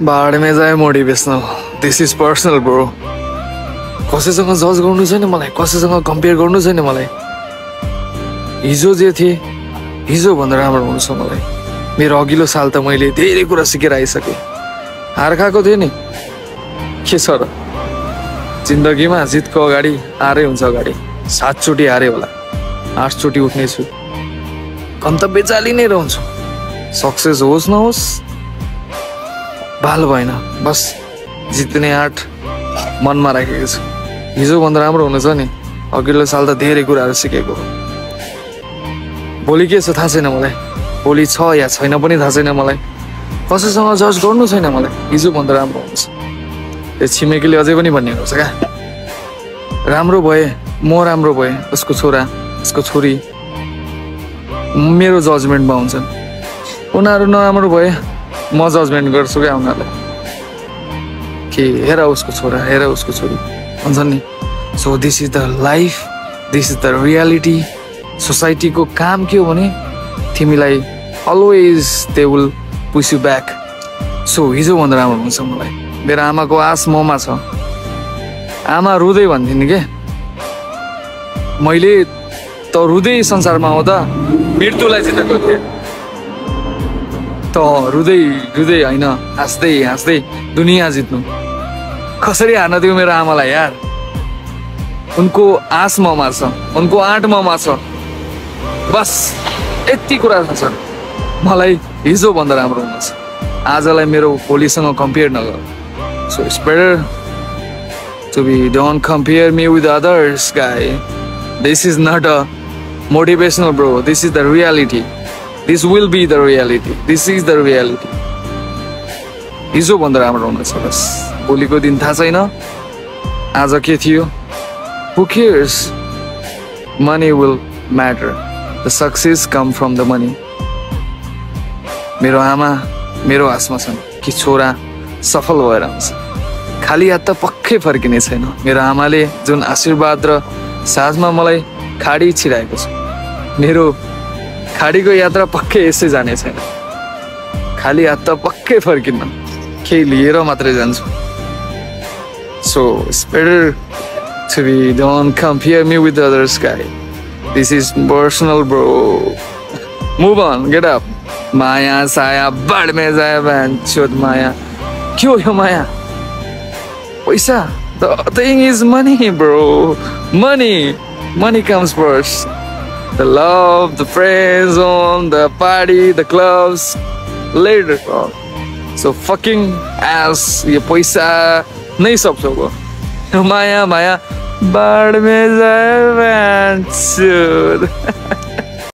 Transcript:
बाढ में जाए motivational this is personal bro कसैसँग जज गर्नु छैन मलाई कसैसँग कम्पेयर गर्नु छैन मलाई हिजो जे थिए हिजो भन्दा राम्रो हुनु छ मलाई मेरो अघिल्लो साल त मैले धेरै कुरा सिकेर आइसके हार खाएको थिएँ नि के छ र जिन्दगीमा जितको अगाडि हारै हुन्छ अगाडि 7 चोटि हारे होला 8 चोटि उठ्ने छु गन्तव्य चाली नै रहन्छु सक्सेस होस् नहोस् भाल भएन बस जित्ने आँट मनमा राखेको छु हिजो भन्दा राम्रो हुनु छ नि अघिल्लो साल त धेरै कुराहरू सिकेको भोलि के छ थाहा छैन मलाई भोलि छ या छैन पनि थाहा छैन मलाई कसैसँग जज गर्नु छैन मलाई हिजो भन्दा राम्रो हुन्छ त्यो छिमेकीले अझै पनि भन्ने गर्छ क्या राम्रो भए म राम्रो भए उसको छोरा उसको छोरी मेरो जजमेन्टमा हुन्छन् उनीहरू नराम्रो भए म जजमेन्ट गर्छु क्या उनीहरूलाई कि हेर उसको छोरा हेर उसको छोरी भन्छन् नि so this is the life this is the reality सोसाइटीको काम के हो भने तिमीलाई always they will push you back so हिजो भन्दा राम्रो हुन्छ मलाई मेरो आमाको आश ममा छ आमा रुँदै भन्थिन् के मैले त रुँदै संसारमा आउँदा मृत्युलाई जितेको थिएँ त रुँदै रुँदै होइन हाँस्दै हाँस्दै दुनियाँ जित्नु कसरी हार्न दियो मेरो आमालाई यार उनको आश ममा छ उनको आँट ममा छ बस यति कुरा छ मलाई हिजो भन्दा राम्रो हुनुहुन्छ आजलाई मेरो भोलिसँग कम्पेयर नगर so it's better to be don't compare me with others guy this is not a motivational bro this is the reality this will be the reality this is the reality हिजो भन्दा राम्रो हुनुहुन्छ बस भोलिको दिन थाहा छैन आज के थियो who cares money will matter the success come from the money मेरो आमा मेरो आसमा छन् कि छोरा सफल भएर आउँछ खाली हात त पक्कै फर्किने छैन मेरो आमाले जुन आशीर्वाद र साथमा मलाई खाडी छिराएको छ मेरो खाडीको यात्रा पक्कै यसै जाने छैन खाली हात त पक्कै फर्किन्न केही लिएर मात्रै जान्छु so it's better to be don't compare me with others guy this is personal bro move on get up माया साया बाढ में जाए चोद माया के हो यो माया पैसा the thing is money bro money comes first the love, the friend zone, the party, the clubs, later on. So fucking ass, ये पैसा नहीं सब सबको माया माया बाढ़ में जाए